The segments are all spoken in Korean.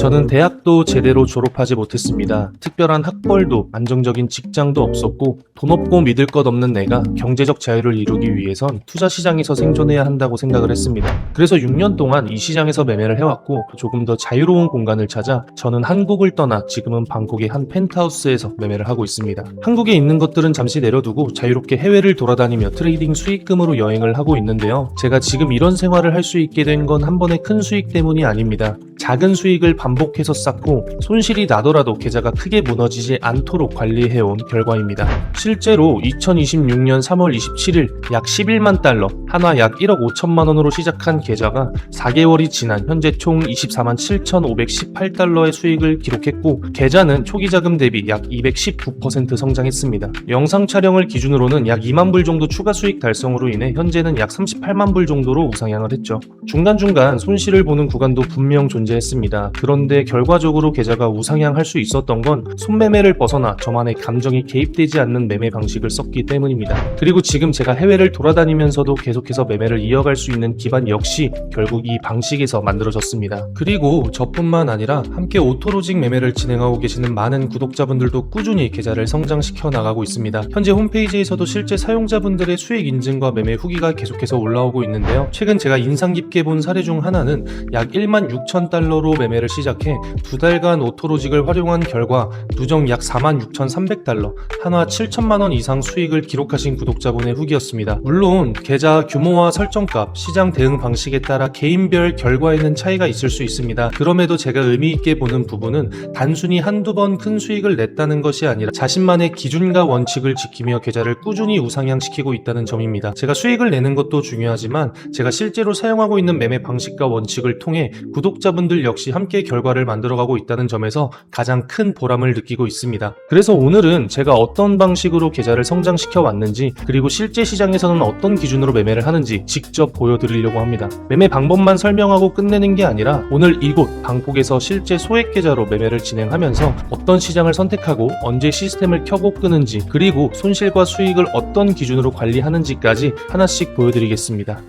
저는 대학도 제대로 졸업하지 못했습니다. 특별한 학벌도 안정적인 직장도 없었고 돈 없고 믿을 것 없는 내가 경제적 자유를 이루기 위해선 투자 시장에서 생존해야 한다고 생각을 했습니다. 그래서 6년 동안 이 시장에서 매매를 해왔고 조금 더 자유로운 공간을 찾아 저는 한국을 떠나 지금은 방콕의 한 펜트하우스에서 매매를 하고 있습니다. 한국에 있는 것들은 잠시 내려두고 자유롭게 해외를 돌아다니며 트레이딩 수익금으로 여행을 하고 있는데요. 제가 지금 이런 생활을 할 수 있게 된 건 한 번의 큰 수익 때문이 아닙니다. 작은 수익을 반복해서 쌓고 손실이 나더라도 계좌가 크게 무너지지 않도록 관리해온 결과입니다. 실제로 2026년 3월 27일 약 11만 달러, 하나 약 1억 5천만 원으로 시작한 계좌가 4개월이 지난 현재 총 24만 7,518달러의 수익을 기록했고 계좌는 초기 자금 대비 약 219% 성장했습니다. 영상 촬영을 기준으로는 약 2만 불 정도 추가 수익 달성으로 인해 현재는 약 38만 불 정도로 우상향을 했죠. 중간중간 손실을 보는 구간도 분명 존재했습니다. 그런데 결과적으로 계좌가 우상향할 수 있었던 건 손매매를 벗어나 저만의 감정이 개입되지 않는 매매 방식을 썼기 때문입니다. 그리고 지금 제가 해외를 돌아다니면서도 계속해서 매매를 이어갈 수 있는 기반 역시 결국 이 방식에서 만들어졌습니다. 그리고 저뿐만 아니라 함께 오토로직 매매를 진행하고 계시는 많은 구독자분들도 꾸준히 계좌를 성장시켜 나가고 있습니다. 현재 홈페이지에서도 실제 사용자분들의 수익 인증과 매매 후기가 계속해서 올라오고 있는데요. 최근 제가 인상 깊게 본 사례 중 하나는 약 1만 6천 달러로 매매를 시작해 2달간 오토로직을 활용한 결과 누적 약 46,300달러, 한화 7천만 원 이상 수익을 기록하신 구독자분의 후기였습니다. 물론 계좌 규모와 설정값, 시장 대응 방식에 따라 개인별 결과에는 차이가 있을 수 있습니다. 그럼에도 제가 의미 있게 보는 부분은 단순히 한두 번 큰 수익을 냈다는 것이 아니라 자신만의 기준과 원칙을 지키며 계좌를 꾸준히 우상향시키고 있다는 점입니다. 제가 수익을 내는 것도 중요하지만 제가 실제로 사용하고 있는 매매 방식과 원칙을 통해 구독자분들 역시 함께 결과를 만들어가고 있다는 점에서 가장 큰 보람을 느끼고 있습니다. 그래서 오늘은 제가 어떤 방식으로 계좌를 성장시켜 왔는지 그리고 실제 시장에서는 어떤 기준으로 매매를 하는지 직접 보여드리려고 합니다. 매매 방법만 설명하고 끝내는 게 아니라 오늘 이곳 방콕에서 실제 소액 계좌로 매매를 진행하면서 어떤 시장을 선택하고 언제 시스템을 켜고 끄는지 그리고 손실과 수익을 어떤 기준으로 관리하는지까지 하나씩 보여드리겠습니다.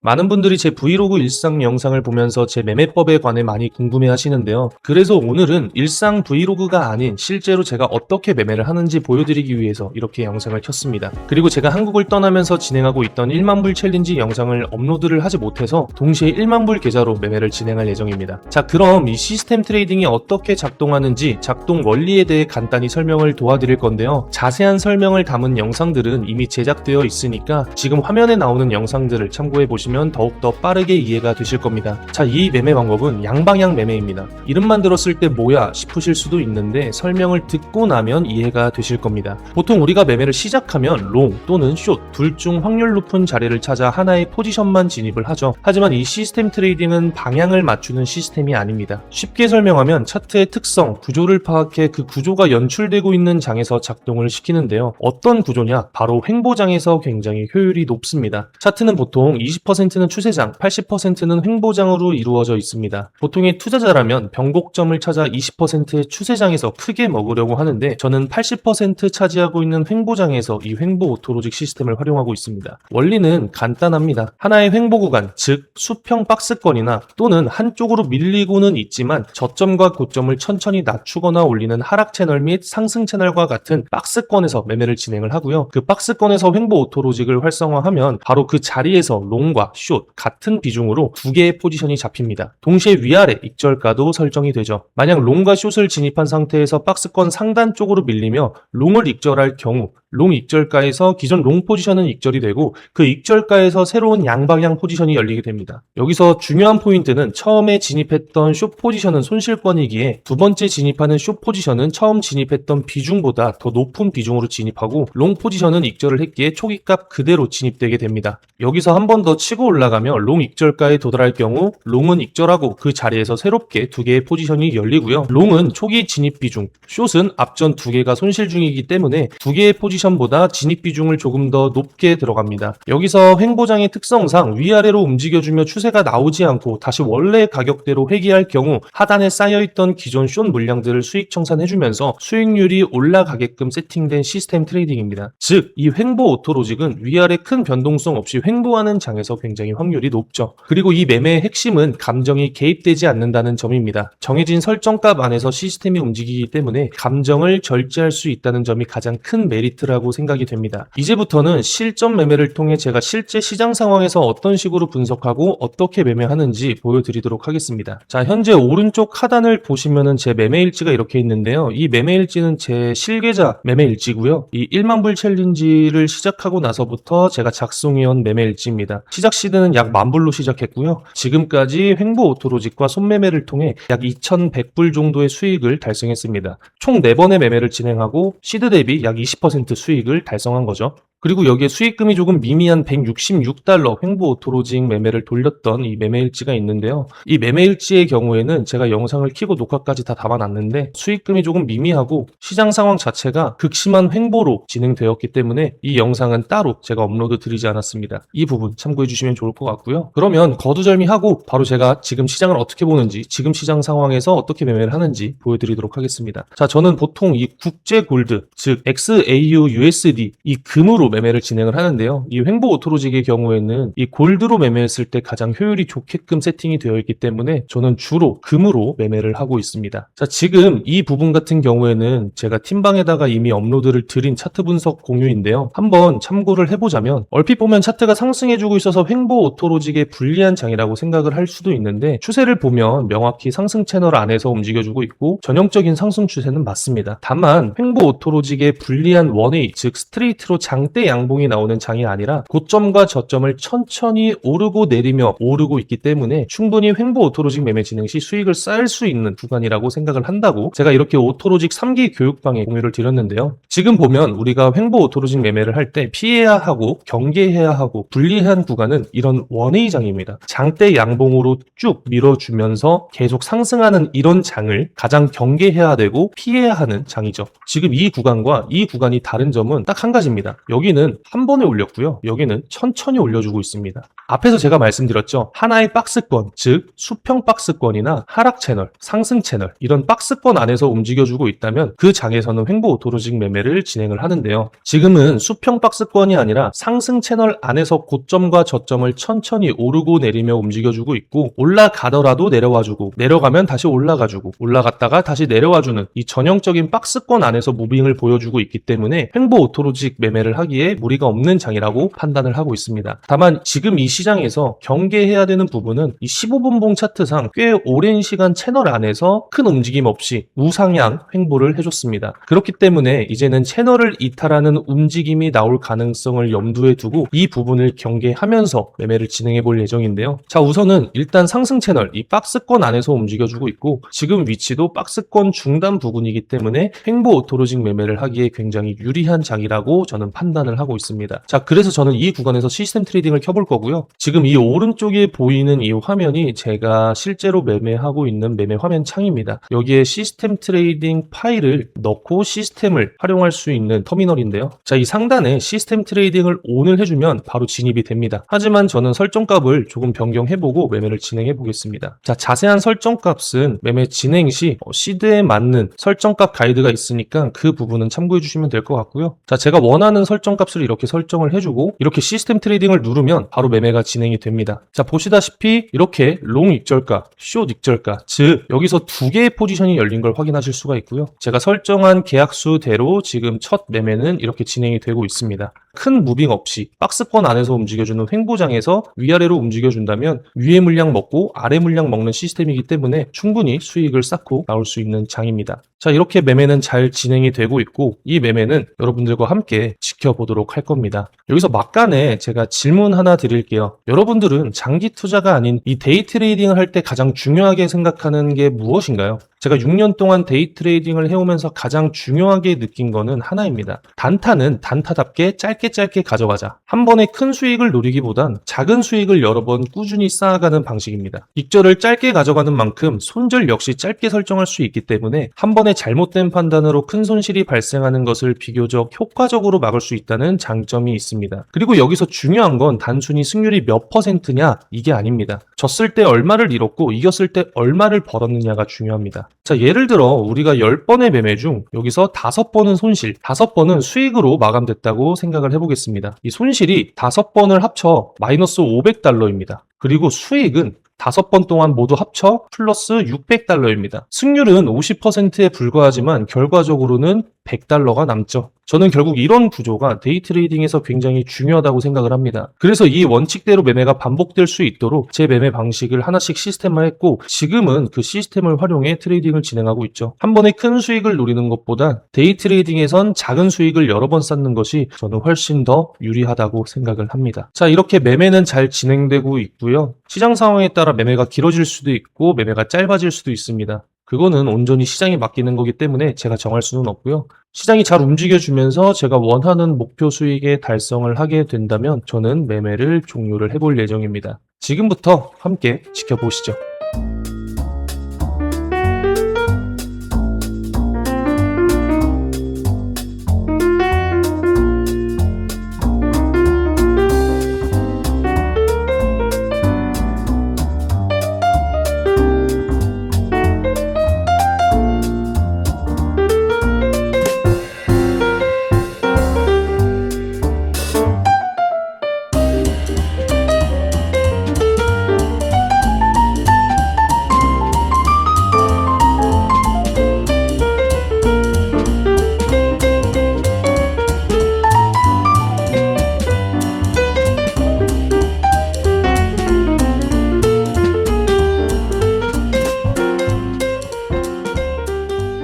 많은 분들이 제 브이로그 일상 영상을 보면서 제 매매법에 관해 많이 궁금해 하시는데요. 그래서 오늘은 일상 브이로그가 아닌 실제로 제가 어떻게 매매를 하는지 보여드리기 위해서 이렇게 영상을 켰습니다. 그리고 제가 한국을 떠나면서 진행하고 있던 1만 불 챌린지 영상을 업로드를 하지 못해서 동시에 1만 불 계좌로 매매를 진행할 예정입니다. 자, 그럼 이 시스템 트레이딩이 어떻게 작동하는지 작동 원리에 대해 간단히 설명을 도와드릴 건데요. 자세한 설명을 담은 영상들은 이미 제작되어 있으니까 지금 화면에 나오는 영상들을 참고해 보시면 더욱더 빠르게 이해가 되실 겁니다. 자, 이 매매 방법은 양방향 매매입니다. 이름만 들었을 때 뭐야 싶으실 수도 있는데 설명을 듣고 나면 이해가 되실 겁니다. 보통 우리가 매매를 시작하면 롱 또는 숏 둘 중 확률 높은 자리를 찾아 하나의 포지션만 진입을 하죠. 하지만 이 시스템 트레이딩은 방향을 맞추는 시스템이 아닙니다. 쉽게 설명하면 차트의 특성, 구조를 파악해 그 구조가 연출되고 있는 장에서 작동을 시키는데요. 어떤 구조냐? 바로 횡보장에서 굉장히 효율이 높습니다. 차트는 보통 20%는 추세장, 80%는 횡보장으로 이루어져 있습니다. 보통의 투자자라면 변곡점을 찾아 20%의 추세장에서 크게 먹으려고 하는데 저는 80% 차지하고 있는 횡보장에서 이 횡보 오토로직 시스템을 활용하고 있습니다. 원리는 간단합니다. 하나의 횡보 구간, 즉 수평 박스권이나 또는 한쪽으로 밀리고는 있지만 저점과 고점을 천천히 낮추거나 올리는 하락 채널 및 상승 채널과 같은 박스권에서 매매를 진행을 하고요. 그 박스권에서 횡보 오토로직을 활성화하면 바로 그 자리에서 롱과 숏 같은 비중으로 두 개의 포지션이 잡힙니다. 동시에 위아래 익절가도 설정이 되죠. 만약 롱과 숏을 진입한 상태에서 박스권 상단 쪽으로 밀리며 롱을 익절할 경우 롱 익절가에서 기존 롱 포지션은 익절이 되고 그 익절가에서 새로운 양방향 포지션이 열리게 됩니다. 여기서 중요한 포인트는 처음에 진입했던 숏 포지션은 손실권이기에 두 번째 진입하는 숏 포지션은 처음 진입했던 비중보다 더 높은 비중으로 진입하고 롱 포지션은 익절을 했기에 초기값 그대로 진입되게 됩니다. 여기서 한 번 더 치고 올라가며 롱 익절가에 도달할 경우 롱은 익절하고 그 자리에서 새롭게 두 개의 포지션이 열리고요. 롱은 초기 진입 비중, 숏은 앞전 두 개가 손실 중이기 때문에 두 개의 포지션 포지션보다 진입 비중을 조금 더 높게 들어갑니다. 여기서 횡보장의 특성상 위아래로 움직여주며 추세가 나오지 않고 다시 원래 가격대로 회귀할 경우 하단에 쌓여있던 기존 숏 물량들을 수익 청산해주면서 수익률이 올라가게끔 세팅된 시스템 트레이딩입니다. 즉, 이 횡보 오토로직은 위아래 큰 변동성 없이 횡보하는 장에서 굉장히 확률이 높죠. 그리고 이 매매의 핵심은 감정이 개입되지 않는다는 점입니다. 정해진 설정값 안에서 시스템이 움직이기 때문에 감정을 절제할 수 있다는 점이 가장 큰 메리트라고 생각이 됩니다. 이제부터는 실전 매매를 통해 제가 실제 시장 상황에서 어떤 식으로 분석하고 어떻게 매매하는지 보여드리도록 하겠습니다. 자, 현재 오른쪽 하단을 보시면은 제 매매 일지가 이렇게 있는데요. 이 매매 일지는 제 실계좌 매매 일지고요. 이 1만 불 챌린지를 시작하고 나서부터 제가 작성해온 매매 일지입니다. 시작 시드는 약 10,000불로 시작했고요. 지금까지 횡보 오토로직과 손매매를 통해 약 2,100불 정도의 수익을 달성했습니다. 총 4번의 매매를 진행하고 시드 대비 약 20% 수익을 달성한 거죠. 그리고 여기에 수익금이 조금 미미한 $166 횡보 오토로직 매매를 돌렸던 이 매매 일지가 있는데요. 이 매매 일지의 경우에는 제가 영상을 켜고 녹화까지 다 담아놨는데 수익금이 조금 미미하고 시장 상황 자체가 극심한 횡보로 진행되었기 때문에 이 영상은 따로 제가 업로드 드리지 않았습니다. 이 부분 참고해 주시면 좋을 것 같고요. 그러면 거두절미하고 바로 제가 지금 시장을 어떻게 보는지, 지금 시장 상황에서 어떻게 매매를 하는지 보여드리도록 하겠습니다. 자, 저는 보통 이 국제 골드, 즉 XAU USD 이 금으로 매매를 진행을 하는데요. 이 횡보 오토로직의 경우에는 이 골드로 매매했을 때 가장 효율이 좋게끔 세팅이 되어 있기 때문에 저는 주로 금으로 매매를 하고 있습니다. 자, 지금 이 부분 같은 경우에는 제가 팀방에다가 이미 업로드를 드린 차트 분석 공유인데요. 한번 참고를 해보자면 얼핏 보면 차트가 상승해주고 있어서 횡보 오토로직의 불리한 장이라고 생각을 할 수도 있는데 추세를 보면 명확히 상승 채널 안에서 움직여주고 있고 전형적인 상승 추세는 맞습니다. 다만 횡보 오토로직의 불리한 원웨이, 즉 스트레이트로 장대 양봉이 나오는 장이 아니라 고점과 저점을 천천히 오르고 내리며 오르고 있기 때문에 충분히 횡보 오토로직 매매 진행 시 수익을 쌓을 수 있는 구간이라고 생각을 한다고 제가 이렇게 오토로직 3기 교육방에 공유를 드렸는데요. 지금 보면 우리가 횡보 오토로직 매매를 할 때 피해야 하고 경계해야 하고 불리한 구간은 이런 원웨이 장입니다. 장대 양봉으로 쭉 밀어주면서 계속 상승하는 이런 장을 가장 경계해야 되고 피해야 하는 장이죠. 지금 이 구간과 이 구간이 다른 점은 딱 한 가지입니다. 여기는 한 번에 올렸고요. 여기는 천천히 올려주고 있습니다. 앞에서 제가 말씀드렸죠. 하나의 박스권, 즉 수평 박스권이나 하락 채널, 상승 채널 이런 박스권 안에서 움직여주고 있다면 그 장에서는 횡보 오토로직 매매를 진행을 하는데요. 지금은 수평 박스권이 아니라 상승 채널 안에서 고점과 저점을 천천히 오르고 내리며 움직여주고 있고 올라가더라도 내려와주고 내려가면 다시 올라가주고 올라갔다가 다시 내려와주는 이 전형적인 박스권 안에서 무빙을 보여주고 있기 때문에 횡보 오토로직 매매를 하기에 무리가 없는 장이라고 판단을 하고 있습니다. 다만 지금 이 시장에서 경계해야 되는 부분은 이 15분봉 차트상 꽤 오랜 시간 채널 안에서 큰 움직임 없이 우상향 횡보를 해줬습니다. 그렇기 때문에 이제는 채널을 이탈하는 움직임이 나올 가능성을 염두에 두고 이 부분을 경계하면서 매매를 진행해 볼 예정인데요. 자, 우선은 일단 상승 채널 이 박스권 안에서 움직여주고 있고 지금 위치도 박스권 중단 부근이기 때문에 횡보 오토로직 매매를 하기에 굉장히 유리한 장이라고 저는 판단을 하고 있습니다. 자, 그래서 저는 이 구간에서 시스템 트레이딩을 켜볼 거고요. 지금 이 오른쪽에 보이는 이 화면이 제가 실제로 매매하고 있는 매매 화면 창입니다. 여기에 시스템 트레이딩 파일을 넣고 시스템을 활용할 수 있는 터미널인데요. 자, 이 상단에 시스템 트레이딩을 ON을 해주면 바로 진입이 됩니다. 하지만 저는 설정값을 조금 변경해보고 매매를 진행해 보겠습니다. 자, 자세한 설정값은 매매 진행 시 시드에 맞는 설정값 가이드가 있으니까 그 부분은 참고해 주시면 될 것 같고요. 자, 제가 원하는 설정값을 이렇게 설정을 해주고 이렇게 시스템 트레이딩을 누르면 바로 매매가 진행이 됩니다. 자, 보시다시피 이렇게 롱 익절가, 숏 익절가, 즉 여기서 두 개의 포지션이 열린 걸 확인하실 수가 있고요. 제가 설정한 계약수대로 지금 첫 매매는 이렇게 진행이 되고 있습니다. 큰 무빙 없이 박스권 안에서 움직여주는 횡보장에서 위아래로 움직여준다면 위에 물량 먹고 아래 물량 먹는 시스템이기 때문에 충분히 수익을 쌓고 나올 수 있는 장입니다. 자, 이렇게 매매는 잘 진행이 되고 있고 이 매매는 여러분들과 함께 지켜보도록 할 겁니다. 여기서 막간에 제가 질문 하나 드릴게요. 여러분들은 장기 투자가 아닌 이 데이 트레이딩을 할 때 가장 중요하게 생각하는 게 무엇인가요? 제가 6년 동안 데이 트레이딩을 해오면서 가장 중요하게 느낀 거는 하나입니다. 단타는 단타답게 짧게 가져가자. 한 번에 큰 수익을 노리기보단 작은 수익을 여러 번 꾸준히 쌓아가는 방식입니다. 익절을 짧게 가져가는 만큼 손절 역시 짧게 설정할 수 있기 때문에 한 번에 잘못된 판단으로 큰 손실이 발생하는 것을 비교적 효과적으로 막을 수 있다는 장점이 있습니다. 그리고 여기서 중요한 건 단순히 승률이 몇 %냐 이게 아닙니다. 졌을 때 얼마를 잃었고 이겼을 때 얼마를 벌었느냐가 중요합니다. 자, 예를 들어 우리가 10번의 매매 중 여기서 5번은 손실, 5번은 수익으로 마감됐다고 생각을 해보겠습니다. 이 손실이 5번을 합쳐 마이너스 $500입니다. 그리고 수익은 5번 동안 모두 합쳐 플러스 $600입니다. 승률은 50%에 불과하지만 결과적으로는 $100가 남죠. 저는 결국 이런 구조가 데이 트레이딩에서 굉장히 중요하다고 생각을 합니다. 그래서 이 원칙대로 매매가 반복될 수 있도록 제 매매 방식을 하나씩 시스템화했고 지금은 그 시스템을 활용해 트레이딩을 진행하고 있죠. 한 번에 큰 수익을 노리는 것보다 데이 트레이딩에선 작은 수익을 여러 번 쌓는 것이 저는 훨씬 더 유리하다고 생각을 합니다. 자, 이렇게 매매는 잘 진행되고 있고요. 시장 상황에 따라 매매가 길어질 수도 있고 매매가 짧아질 수도 있습니다. 그거는 온전히 시장에 맡기는 거기 때문에 제가 정할 수는 없고요. 시장이 잘 움직여주면서 제가 원하는 목표 수익의 달성을 하게 된다면 저는 매매를 종료를 해볼 예정입니다. 지금부터 함께 지켜보시죠.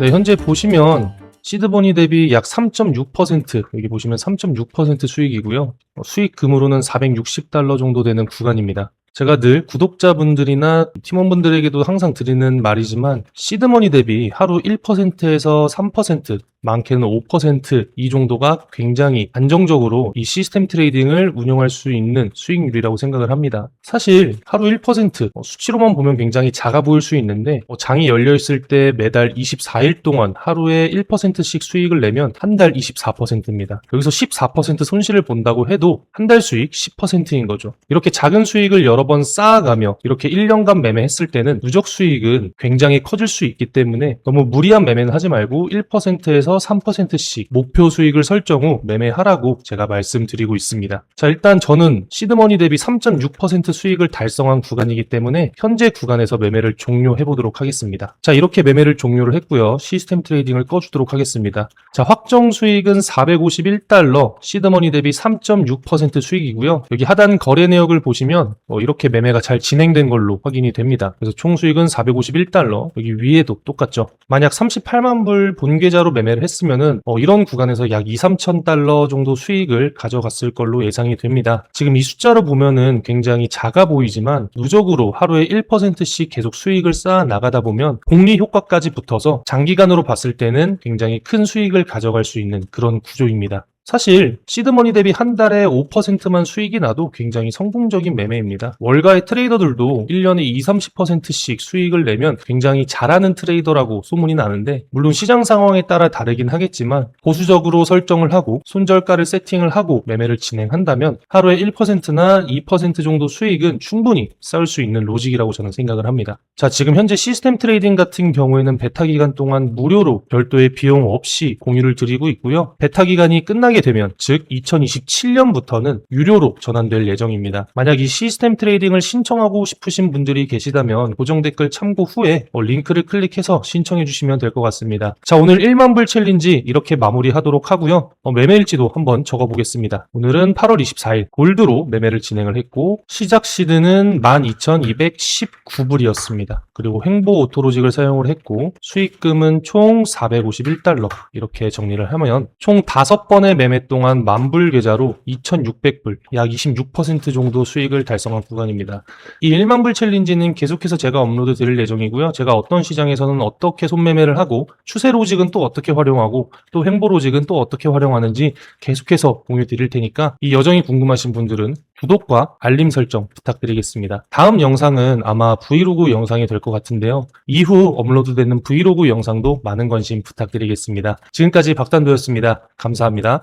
네, 현재 보시면 시드머니 대비 약 3.6%, 여기 보시면 3.6% 수익이고요. 수익금으로는 $460 정도 되는 구간입니다. 제가 늘 구독자분들이나 팀원분들에게도 항상 드리는 말이지만 시드머니 대비 하루 1%에서 3%, 많게는 5% 정도가 굉장히 안정적으로 이 시스템 트레이딩을 운영할 수 있는 수익률이라고 생각을 합니다. 사실 하루 1% 수치로만 보면 굉장히 작아 보일 수 있는데 장이 열려 있을 때 매달 24일 동안 하루에 1%씩 수익을 내면 한 달 24%입니다. 여기서 14% 손실을 본다고 해도 한 달 수익 10%인 거죠. 이렇게 작은 수익을 여러 번 쌓아가며 이렇게 1년간 매매했을 때는 누적 수익은 굉장히 커질 수 있기 때문에 너무 무리한 매매는 하지 말고 1%에서 3%씩 목표 수익을 설정 후 매매하라고 제가 말씀드리고 있습니다. 자, 일단 저는 시드머니 대비 3.6% 수익을 달성한 구간이기 때문에 현재 구간에서 매매를 종료해 보도록 하겠습니다. 자, 이렇게 매매를 종료를 했고요. 시스템 트레이딩을 꺼주도록 하겠습니다. 자, 확정 수익은 $451, 시드머니 대비 3.6% 수익이고요. 여기 하단 거래 내역을 보시면 이렇게 매매가 잘 진행된 걸로 확인이 됩니다. 그래서 총 수익은 $451, 여기 위에도 똑같죠. 만약 38만 불 본계좌로 매매를 했으면은 이런 구간에서 약 2-3천 달러 정도 수익을 가져갔을 걸로 예상이 됩니다. 지금 이 숫자로 보면은 굉장히 작아 보이지만 누적으로 하루에 1%씩 계속 수익을 쌓아 나가다 보면 복리 효과까지 붙어서 장기간으로 봤을 때는 굉장히 큰 수익을 가져갈 수 있는 그런 구조입니다. 사실 시드머니 대비 한 달에 5%만 수익이 나도 굉장히 성공적인 매매입니다. 월가의 트레이더들도 1년에 20-30%씩 수익을 내면 굉장히 잘하는 트레이더라고 소문이 나는데 물론 시장 상황에 따라 다르긴 하겠지만 보수적으로 설정을 하고 손절가를 세팅을 하고 매매를 진행한다면 하루에 1%나 2% 정도 수익은 충분히 쌓을 수 있는 로직이라고 저는 생각을 합니다. 자, 지금 현재 시스템 트레이딩 같은 경우에는 베타 기간 동안 무료로 별도의 비용 없이 공유를 드리고 있고요. 베타 기간이 끝나게 되면 즉 2027년부터는 유료로 전환될 예정입니다. 만약 이 시스템 트레이딩을 신청하고 싶으신 분들이 계시다면 고정 댓글 참고 후에 링크를 클릭해서 신청해 주시면 될 것 같습니다. 자, 오늘 1만 불 챌린지 이렇게 마무리하도록 하고요. 매매일지도 한번 적어보겠습니다. 오늘은 8월 24일 골드로 매매를 진행을 했고 시작 시드는 12,219불이었습니다. 그리고 횡보 오토로직을 사용을 했고 수익금은 총 $451 이렇게 정리를 하면 총 5번의 매매 매매 동안 만불 계좌로 2,600불, 약 26% 정도 수익을 달성한 구간입니다. 이 1만 불 챌린지는 계속해서 제가 업로드 드릴 예정이고요. 제가 어떤 시장에서는 어떻게 손매매를 하고 추세 로직은 또 어떻게 활용하고 또 횡보 로직은 또 어떻게 활용하는지 계속해서 공유 드릴 테니까 이 여정이 궁금하신 분들은 구독과 알림 설정 부탁드리겠습니다. 다음 영상은 아마 브이로그 영상이 될 것 같은데요. 이후 업로드되는 브이로그 영상도 많은 관심 부탁드리겠습니다. 지금까지 박단도였습니다. 감사합니다.